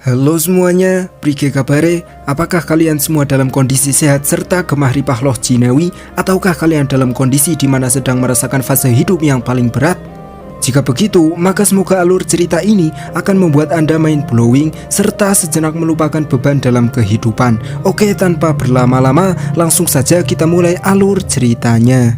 Halo semuanya, prige kabare? Apakah kalian semua dalam kondisi sehat serta gemah ripah loh jinawi? Ataukah kalian dalam kondisi di mana sedang merasakan fase hidup yang paling berat? Jika begitu, maka semoga alur cerita ini akan membuat Anda mind blowing serta sejenak melupakan beban dalam kehidupan. Oke, tanpa berlama-lama, langsung saja kita mulai alur ceritanya.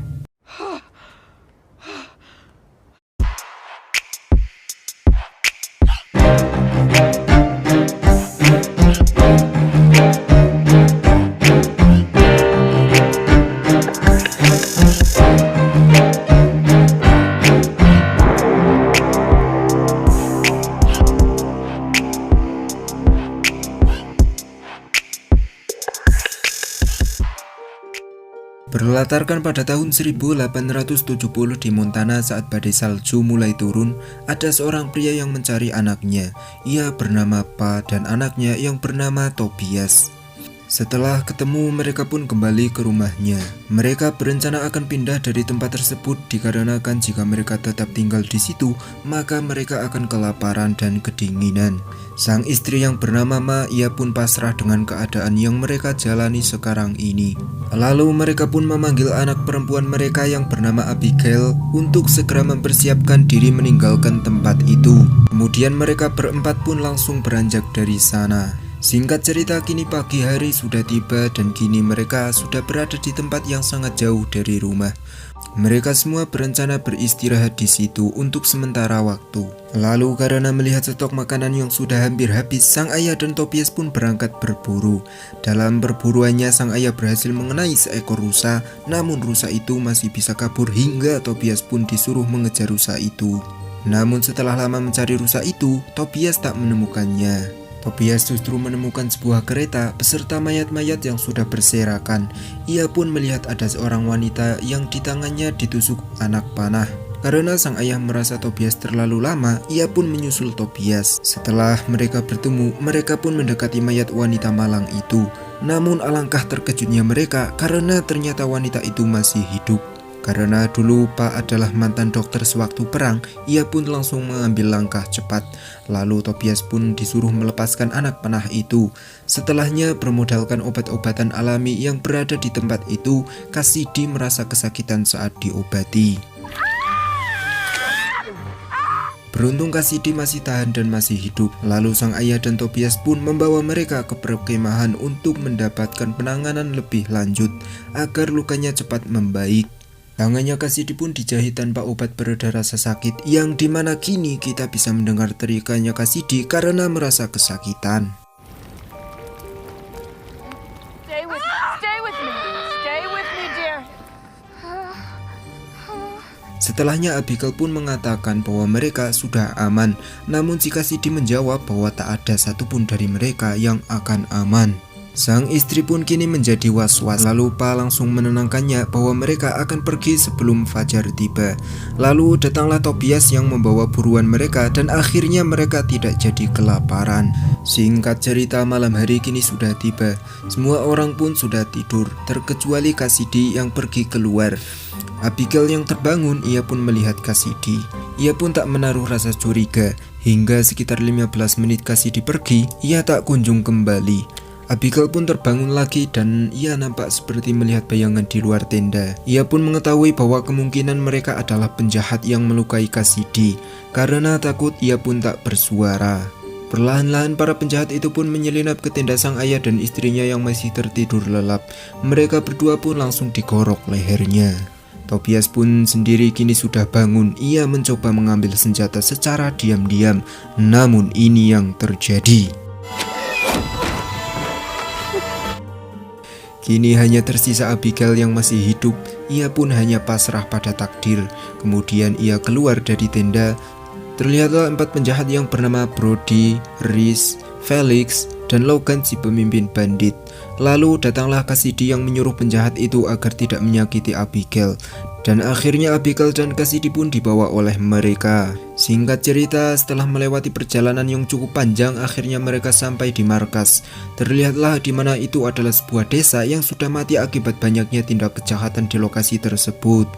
Berlatarkan pada tahun 1870 di Montana saat badai salju mulai turun, ada seorang pria yang mencari anaknya. Ia bernama Pa dan anaknya yang bernama Tobias. Setelah ketemu, mereka pun kembali ke rumahnya. Mereka berencana akan pindah dari tempat tersebut dikarenakan jika mereka tetap tinggal di situ, maka mereka akan kelaparan dan kedinginan. Sang istri yang bernama Ma, ia pun pasrah dengan keadaan yang mereka jalani sekarang ini. Lalu mereka pun memanggil anak perempuan mereka yang bernama Abigail untuk segera mempersiapkan diri meninggalkan tempat itu. Kemudian mereka berempat pun langsung beranjak dari sana. Singkat cerita, kini pagi hari sudah tiba dan kini mereka sudah berada di tempat yang sangat jauh dari rumah. Mereka semua berencana beristirahat di situ untuk sementara waktu. Lalu karena melihat stok makanan yang sudah hampir habis, sang ayah dan Tobias pun berangkat berburu. Dalam perburuannya, sang ayah berhasil mengenai seekor rusa, namun rusa itu masih bisa kabur hingga Tobias pun disuruh mengejar rusa itu. Namun setelah lama mencari rusa itu, Tobias tak menemukannya. Tobias justru menemukan sebuah kereta beserta mayat-mayat yang sudah berserakan. Ia pun melihat ada seorang wanita yang di tangannya ditusuk anak panah. Karena sang ayah merasa Tobias terlalu lama, ia pun menyusul Tobias. Setelah mereka bertemu, mereka pun mendekati mayat wanita malang itu. Namun alangkah terkejutnya mereka karena ternyata wanita itu masih hidup. Karena dulu Pa adalah mantan dokter sewaktu perang, ia pun langsung mengambil langkah cepat. Lalu Tobias pun disuruh melepaskan anak panah itu. Setelahnya bermodalkan obat-obatan alami yang berada di tempat itu, Cassidy merasa kesakitan saat diobati. Beruntung Cassidy masih tahan dan masih hidup. Lalu sang ayah dan Tobias pun membawa mereka ke perkemahan untuk mendapatkan penanganan lebih lanjut agar lukanya cepat membaik. Tangannya Cassidy pun dijahit tanpa obat pereda rasa sakit, yang dimana kini kita bisa mendengar teriakannya Cassidy karena merasa kesakitan. Setelahnya Abigail pun mengatakan bahwa mereka sudah aman, namun si Cassidy menjawab bahwa tak ada satupun dari mereka yang akan aman. Sang istri pun kini menjadi was-was, lalu Pa langsung menenangkannya bahwa mereka akan pergi sebelum fajar tiba. Lalu datanglah Tobias yang membawa buruan mereka dan akhirnya mereka tidak jadi kelaparan. Singkat cerita, malam hari kini sudah tiba. Semua orang pun sudah tidur, terkecuali Cassidy yang pergi keluar. Abigail yang terbangun, ia pun melihat Cassidy. Ia pun tak menaruh rasa curiga. Hingga sekitar 15 menit Cassidy pergi, ia tak kunjung kembali. Abigail pun terbangun lagi dan ia nampak seperti melihat bayangan di luar tenda. Ia pun mengetahui bahwa kemungkinan mereka adalah penjahat yang melukai Cassidy. Karena takut, ia pun tak bersuara. Perlahan-lahan para penjahat itu pun menyelinap ke tenda sang ayah dan istrinya yang masih tertidur lelap. Mereka berdua pun langsung digorok lehernya. Tobias pun sendiri kini sudah bangun. Ia mencoba mengambil senjata secara diam-diam. Namun ini yang terjadi. Kini hanya tersisa Abigail yang masih hidup. Ia pun hanya pasrah pada takdir. Kemudian ia keluar dari tenda. Terlihatlah 4 penjahat yang bernama Brody, Reese, Felix, dan Logan si pemimpin bandit. Lalu datanglah Cassidy yang menyuruh penjahat itu agar tidak menyakiti Abigail. Dan akhirnya Abigail dan Cassidy pun dibawa oleh mereka. Singkat cerita, setelah melewati perjalanan yang cukup panjang, akhirnya mereka sampai di markas. Terlihatlah di mana itu adalah sebuah desa yang sudah mati akibat banyaknya tindak kejahatan di lokasi tersebut.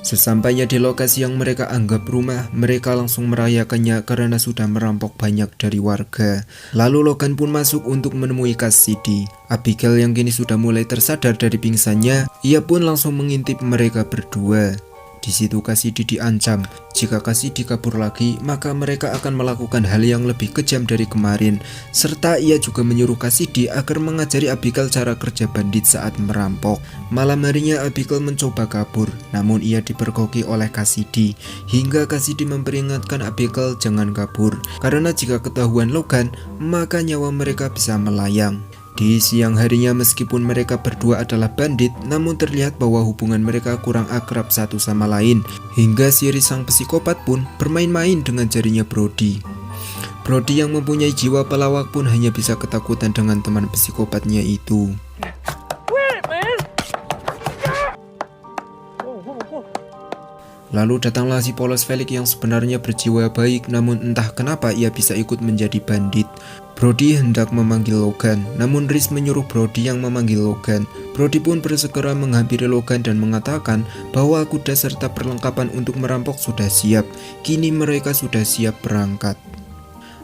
Sesampainya di lokasi yang mereka anggap rumah, mereka langsung merayakannya karena sudah merampok banyak dari warga. Lalu Logan pun masuk untuk menemui Cassidy. Abigail yang kini sudah mulai tersadar dari pingsannya, ia pun langsung mengintip mereka berdua. Di situ Cassidy diancam, jika Cassidy kabur lagi, maka mereka akan melakukan hal yang lebih kejam dari kemarin. Serta ia juga menyuruh Cassidy agar mengajari Abigail cara kerja bandit saat merampok. Malam harinya Abigail mencoba kabur, namun ia dipergoki oleh Cassidy. Hingga Cassidy memperingatkan Abigail jangan kabur, karena jika ketahuan Logan, maka nyawa mereka bisa melayang. Di siang harinya meskipun mereka berdua adalah bandit, namun terlihat bahwa hubungan mereka kurang akrab satu sama lain. Hingga si Rhys sang psikopat pun bermain-main dengan jarinya Brody. Brody yang mempunyai jiwa pelawak pun hanya bisa ketakutan dengan teman psikopatnya itu. Lalu datanglah si polos Felix yang sebenarnya berjiwa baik, namun entah kenapa ia bisa ikut menjadi bandit. Brody hendak memanggil Logan, namun Rhys menyuruh Brody yang memanggil Logan. Brody pun bersegera menghampiri Logan dan mengatakan bahwa kuda serta perlengkapan untuk merampok sudah siap. Kini mereka sudah siap berangkat.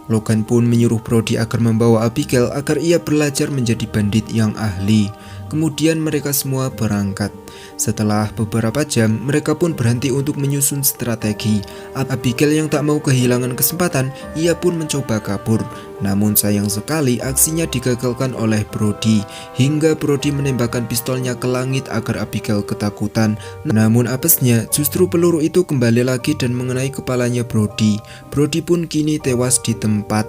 Logan pun menyuruh Brody agar membawa Abigail agar ia belajar menjadi bandit yang ahli. Kemudian mereka semua berangkat. Setelah beberapa jam, mereka pun berhenti untuk menyusun strategi. Abigail yang tak mau kehilangan kesempatan, ia pun mencoba kabur. Namun sayang sekali aksinya digagalkan oleh Brody. Hingga Brody menembakkan pistolnya ke langit agar Abigail ketakutan. Namun apesnya, justru peluru itu kembali lagi dan mengenai kepalanya Brody. Brody pun kini tewas di tempat.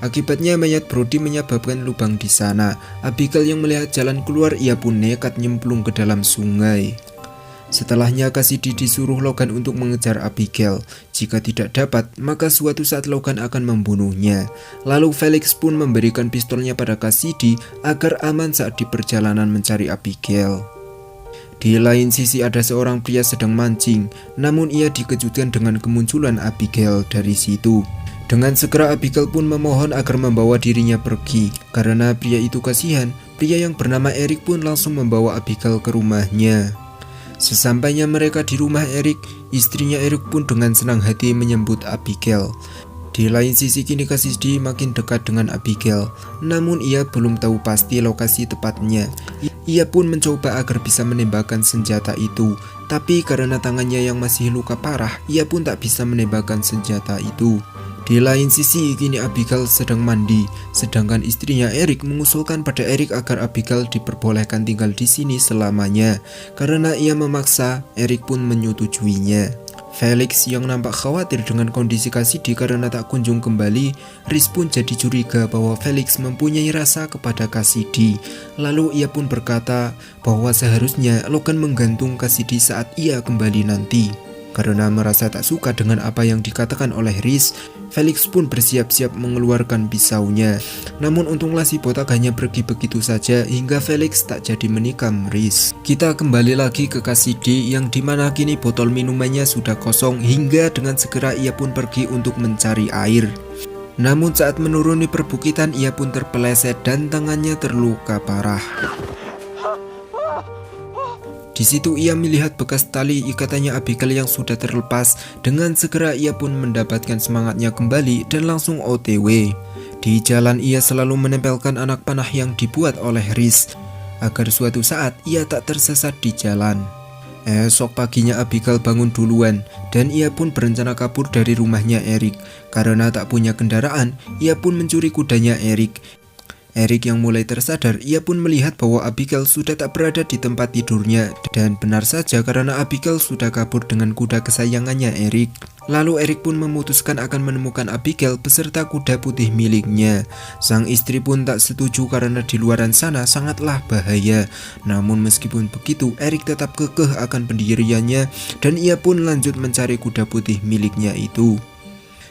Akibatnya mayat Brody menyebabkan lubang di sana. Abigail yang melihat jalan keluar, ia pun nekat nyemplung ke dalam sungai. Setelahnya Cassidy disuruh Logan untuk mengejar Abigail. Jika tidak dapat, maka suatu saat Logan akan membunuhnya. Lalu Felix pun memberikan pistolnya pada Cassidy agar aman saat di perjalanan mencari Abigail. Di lain sisi ada seorang pria sedang mancing, namun ia dikejutkan dengan kemunculan Abigail dari situ. Dengan segera Abigail pun memohon agar membawa dirinya pergi. Karena pria itu kasihan, pria yang bernama Eric pun langsung membawa Abigail ke rumahnya. Sesampainya mereka di rumah Eric, istrinya Eric pun dengan senang hati menyambut Abigail. Di lain sisi kini Cassidy makin dekat dengan Abigail, namun ia belum tahu pasti lokasi tepatnya. Ia pun mencoba agar bisa menembakkan senjata itu, tapi karena tangannya yang masih luka parah, ia pun tak bisa menembakkan senjata itu. Di lain sisi kini Abigail sedang mandi, sedangkan istrinya Eric mengusulkan pada Eric agar Abigail diperbolehkan tinggal di sini selamanya. Karena ia memaksa, Eric pun menyetujuinya. Felix yang nampak khawatir dengan kondisi Cassidy karena tak kunjung kembali, Rhys pun jadi curiga bahwa Felix mempunyai rasa kepada Cassidy. Lalu ia pun berkata bahwa seharusnya Logan menggantung Cassidy saat ia kembali nanti. Karena merasa tak suka dengan apa yang dikatakan oleh Rhys, Felix pun bersiap-siap mengeluarkan pisaunya. Namun untunglah si botak hanya pergi begitu saja hingga Felix tak jadi menikam Rhys. Kita kembali lagi ke Cassidy yang dimana kini botol minumannya sudah kosong hingga dengan segera ia pun pergi untuk mencari air. Namun saat menuruni perbukitan ia pun terpeleset dan tangannya terluka parah. Di situ ia melihat bekas tali ikatannya Abigail yang sudah terlepas. Dengan segera ia pun mendapatkan semangatnya kembali dan langsung OTW. Di jalan ia selalu menempelkan anak panah yang dibuat oleh Rhys agar suatu saat ia tak tersesat di jalan. Esok paginya Abigail bangun duluan dan ia pun berencana kabur dari rumahnya Eric. Karena tak punya kendaraan, ia pun mencuri kudanya Eric. Eric yang mulai tersadar, ia pun melihat bahwa Abigail sudah tak berada di tempat tidurnya. Dan benar saja karena Abigail sudah kabur dengan kuda kesayangannya Eric. Lalu Eric pun memutuskan akan menemukan Abigail beserta kuda putih miliknya. Sang istri pun tak setuju karena di luaran sana sangatlah bahaya. Namun meskipun begitu, Eric tetap kekeh akan pendiriannya dan ia pun lanjut mencari kuda putih miliknya itu.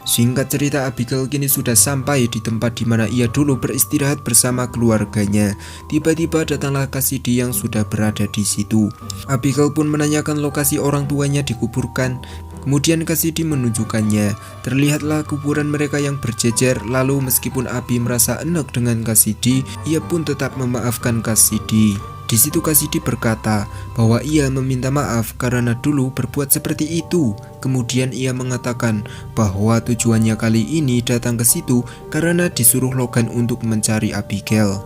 Singkat cerita, Abigail kini sudah sampai di tempat di mana ia dulu beristirahat bersama keluarganya. Tiba-tiba datanglah Cassidy yang sudah berada di situ. Abigail pun menanyakan lokasi orang tuanya dikuburkan. Kemudian Cassidy menunjukkannya. Terlihatlah kuburan mereka yang berjejer. Lalu meskipun Abby merasa enak dengan Cassidy, ia pun tetap memaafkan Cassidy. Di situ Cassidy berkata bahwa ia meminta maaf karena dulu berbuat seperti itu. Kemudian ia mengatakan bahwa tujuannya kali ini datang ke situ karena disuruh Logan untuk mencari Abigail.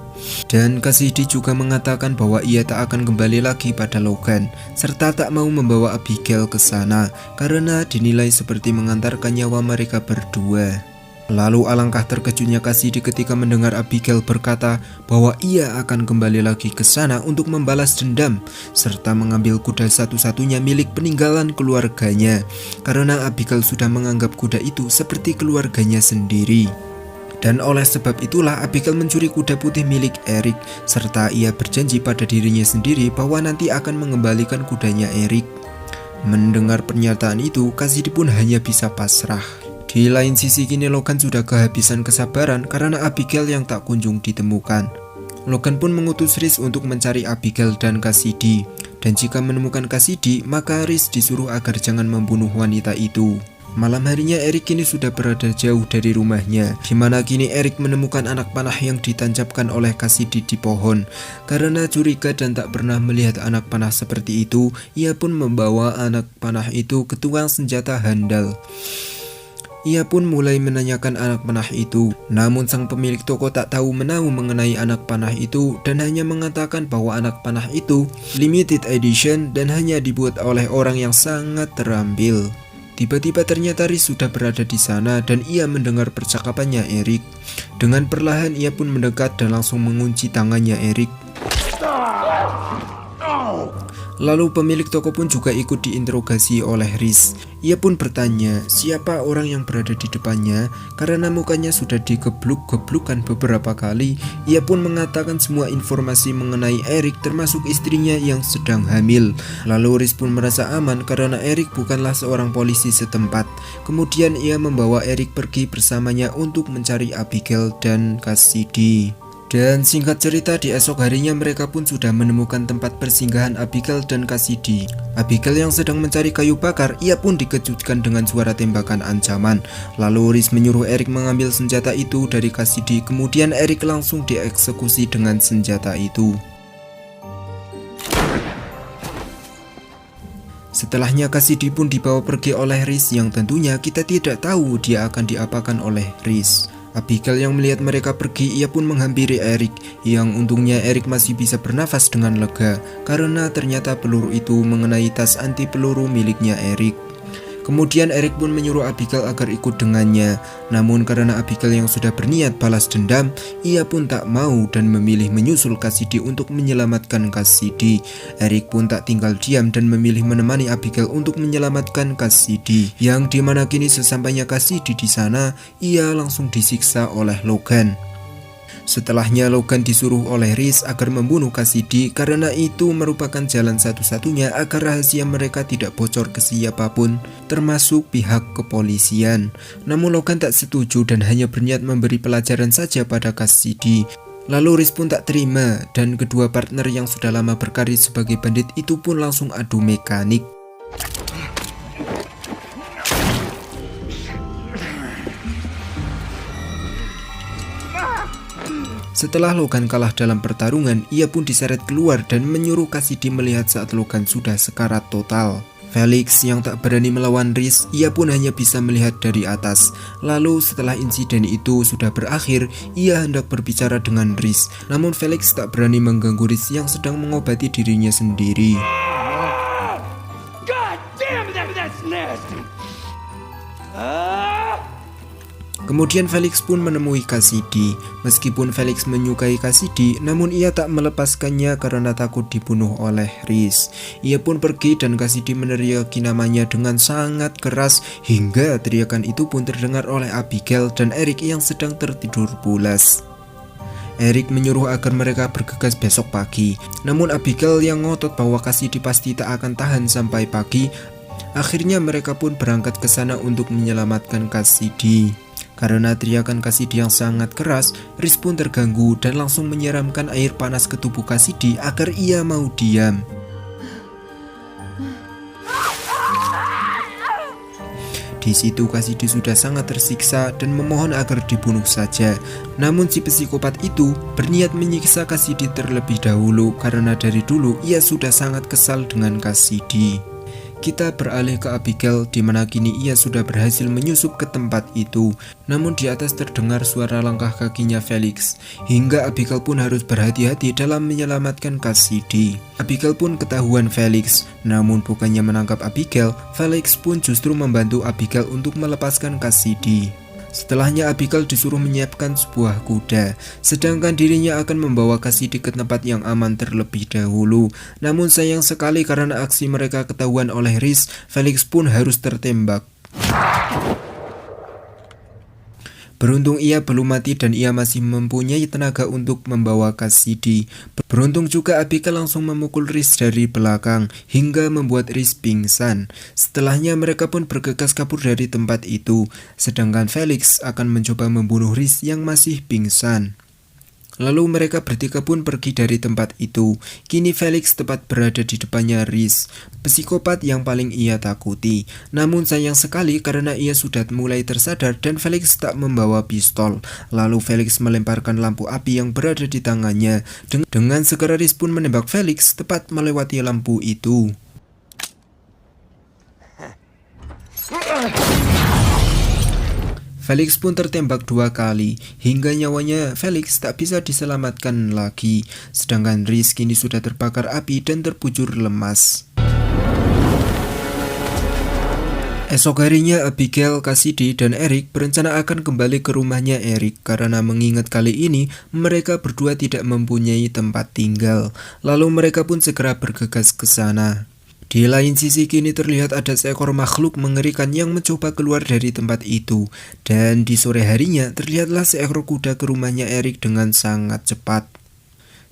Dan Cassidy juga mengatakan bahwa ia tak akan kembali lagi pada Logan, serta tak mau membawa Abigail ke sana karena dinilai seperti mengantarkan nyawa mereka berdua. Lalu alangkah terkejutnya Cassidy ketika mendengar Abigail berkata bahwa ia akan kembali lagi ke sana untuk membalas dendam serta mengambil kuda satu-satunya milik peninggalan keluarganya, karena Abigail sudah menganggap kuda itu seperti keluarganya sendiri. Dan oleh sebab itulah Abigail mencuri kuda putih milik Eric, serta ia berjanji pada dirinya sendiri bahwa nanti akan mengembalikan kudanya Eric. Mendengar pernyataan itu, Cassidy pun hanya bisa pasrah. Di lain sisi kini Logan sudah kehabisan kesabaran karena Abigail yang tak kunjung ditemukan. Logan pun mengutus Reese untuk mencari Abigail dan Cassidy. Dan jika menemukan Cassidy, maka Reese disuruh agar jangan membunuh wanita itu. Malam harinya Eric kini sudah berada jauh dari rumahnya, di mana kini Eric menemukan anak panah yang ditancapkan oleh Cassidy di pohon. Karena curiga dan tak pernah melihat anak panah seperti itu, ia pun membawa anak panah itu ke tukang senjata handal. Ia pun mulai menanyakan anak panah itu, namun sang pemilik toko tak tahu menahu mengenai anak panah itu dan hanya mengatakan bahwa anak panah itu limited edition dan hanya dibuat oleh orang yang sangat terampil. Tiba-tiba ternyata Reese sudah berada di sana dan ia mendengar percakapannya Eric. Dengan perlahan ia pun mendekat dan langsung mengunci tangannya Eric. Lalu pemilik toko pun juga ikut diinterogasi oleh Reese. Ia pun bertanya siapa orang yang berada di depannya karena mukanya sudah digebluk-geblukan beberapa kali. Ia pun mengatakan semua informasi mengenai Eric termasuk istrinya yang sedang hamil. Lalu Reese pun merasa aman karena Eric bukanlah seorang polisi setempat. Kemudian ia membawa Eric pergi bersamanya untuk mencari Abigail dan Cassidy. Dan singkat cerita, di esok harinya mereka pun sudah menemukan tempat persinggahan Abigail dan Cassidy. Abigail yang sedang mencari kayu bakar, ia pun dikejutkan dengan suara tembakan ancaman. Lalu Reese menyuruh Eric mengambil senjata itu dari Cassidy, kemudian Eric langsung dieksekusi dengan senjata itu. Setelahnya Cassidy pun dibawa pergi oleh Reese yang tentunya kita tidak tahu dia akan diapakan oleh Reese. Abigail yang melihat mereka pergi, ia pun menghampiri Eric, yang untungnya Eric masih bisa bernafas dengan lega karena ternyata peluru itu mengenai tas anti peluru miliknya Eric. Kemudian Eric pun menyuruh Abigail agar ikut dengannya. Namun karena Abigail yang sudah berniat balas dendam, ia pun tak mau dan memilih menyusul Cassidy untuk menyelamatkan Cassidy. Eric pun tak tinggal diam dan memilih menemani Abigail untuk menyelamatkan Cassidy. Yang dimana kini sesampainya Cassidy di sana, ia langsung disiksa oleh Logan. Setelahnya Logan disuruh oleh Reese agar membunuh Cassidy karena itu merupakan jalan satu-satunya agar rahasia mereka tidak bocor ke siapapun, termasuk pihak kepolisian. Namun Logan tak setuju dan hanya berniat memberi pelajaran saja pada Cassidy. Lalu Reese pun tak terima dan kedua partner yang sudah lama berkarir sebagai bandit itu pun langsung adu mekanik. Setelah Logan kalah dalam pertarungan, ia pun diseret keluar dan menyuruh Cassidy melihat saat Logan sudah sekarat total. Felix yang tak berani melawan Reese, ia pun hanya bisa melihat dari atas. Lalu setelah insiden itu sudah berakhir, ia hendak berbicara dengan Reese. Namun Felix tak berani mengganggu Reese yang sedang mengobati dirinya sendiri. God damn, that's nasty. Kemudian Felix pun menemui Cassidy. Meskipun Felix menyukai Cassidy, namun ia tak melepaskannya karena takut dibunuh oleh Reese. Ia pun pergi dan Cassidy meneriaki namanya dengan sangat keras hingga teriakan itu pun terdengar oleh Abigail dan Eric yang sedang tertidur pulas. Eric menyuruh agar mereka bergegas besok pagi. Namun Abigail yang ngotot bahwa Cassidy pasti tak akan tahan sampai pagi. Akhirnya mereka pun berangkat ke sana untuk menyelamatkan Cassidy. Karena teriakan Cassidy yang sangat keras, Reese pun terganggu dan langsung menyiramkan air panas ke tubuh Cassidy agar ia mau diam. Di situ Cassidy sudah sangat tersiksa dan memohon agar dibunuh saja. Namun si psikopat itu berniat menyiksa Cassidy terlebih dahulu karena dari dulu ia sudah sangat kesal dengan Cassidy. Kita beralih ke Abigail, di mana kini ia sudah berhasil menyusup ke tempat itu. Namun di atas terdengar suara langkah kakinya Felix, hingga Abigail pun harus berhati-hati dalam menyelamatkan Cassidy. Abigail pun ketahuan Felix, namun bukannya menangkap Abigail, Felix pun justru membantu Abigail untuk melepaskan Cassidy. Setelahnya Abigail disuruh menyiapkan sebuah kuda, sedangkan dirinya akan membawa Cassidy ke tempat yang aman terlebih dahulu. Namun sayang sekali karena aksi mereka ketahuan oleh Rhys, Felix pun harus tertembak. Beruntung ia belum mati dan ia masih mempunyai tenaga untuk membawa Cassidy. Beruntung juga Abigail langsung memukul Rhys dari belakang hingga membuat Rhys pingsan. Setelahnya mereka pun bergegas kabur dari tempat itu, sedangkan Felix akan mencoba membunuh Rhys yang masih pingsan. Lalu mereka bertiga pun pergi dari tempat itu. Kini Felix tepat berada di depannya Rhys, psikopat yang paling ia takuti. Namun sayang sekali karena ia sudah mulai tersadar dan Felix tak membawa pistol. Lalu Felix melemparkan lampu api yang berada di tangannya. Dengan segera Rhys pun menembak Felix tepat melewati lampu itu. Felix pun tertembak 2 kali, hingga nyawanya Felix tak bisa diselamatkan lagi, sedangkan Rhys kini sudah terbakar api dan terbujur lemas. Esok harinya Abigail, Cassidy, dan Eric berencana akan kembali ke rumahnya Eric karena mengingat kali ini mereka berdua tidak mempunyai tempat tinggal. Lalu mereka pun segera bergegas ke sana. Di lain sisi kini terlihat ada seekor makhluk mengerikan yang mencoba keluar dari tempat itu. Dan di sore harinya terlihatlah seekor kuda ke rumahnya Eric dengan sangat cepat.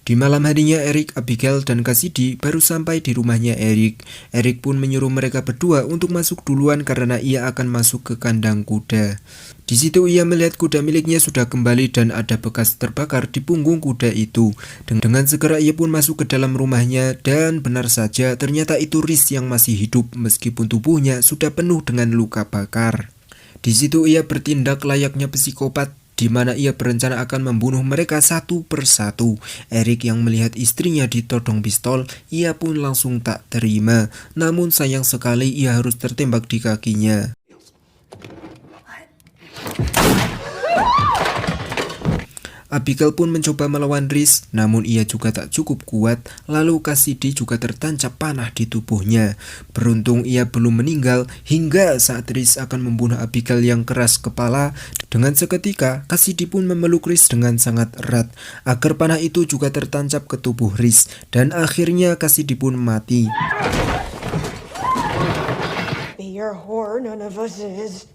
Di malam harinya Eric, Abigail, dan Cassidy baru sampai di rumahnya Eric. Eric pun menyuruh mereka berdua untuk masuk duluan karena ia akan masuk ke kandang kuda. Di situ ia melihat kuda miliknya sudah kembali dan ada bekas terbakar di punggung kuda itu. Dengan segera ia pun masuk ke dalam rumahnya dan benar saja ternyata itu Rhys yang masih hidup meskipun tubuhnya sudah penuh dengan luka bakar. Di situ ia bertindak layaknya psikopat, di mana ia berencana akan membunuh mereka satu persatu. Eric yang melihat istrinya ditodong pistol, ia pun langsung tak terima. Namun sayang sekali ia harus tertembak di kakinya. Abigail pun mencoba melawan Rhys, namun ia juga tak cukup kuat. Lalu Cassidy juga tertancap panah di tubuhnya. Beruntung ia belum meninggal hingga saat Rhys akan membunuh Abigail yang keras kepala. Dengan seketika Cassidy pun memeluk Rhys dengan sangat erat agar panah itu juga tertancap ke tubuh Rhys, dan akhirnya Cassidy pun mati. Be your whore, none of us is.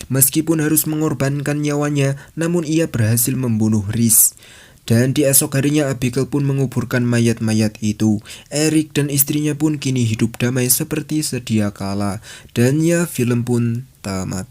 Meskipun harus mengorbankan nyawanya, namun ia berhasil membunuh Rhys. Dan di esok harinya Abigail pun menguburkan mayat-mayat itu. Eric dan istrinya pun kini hidup damai seperti sedia kala. Dan ya, film pun tamat.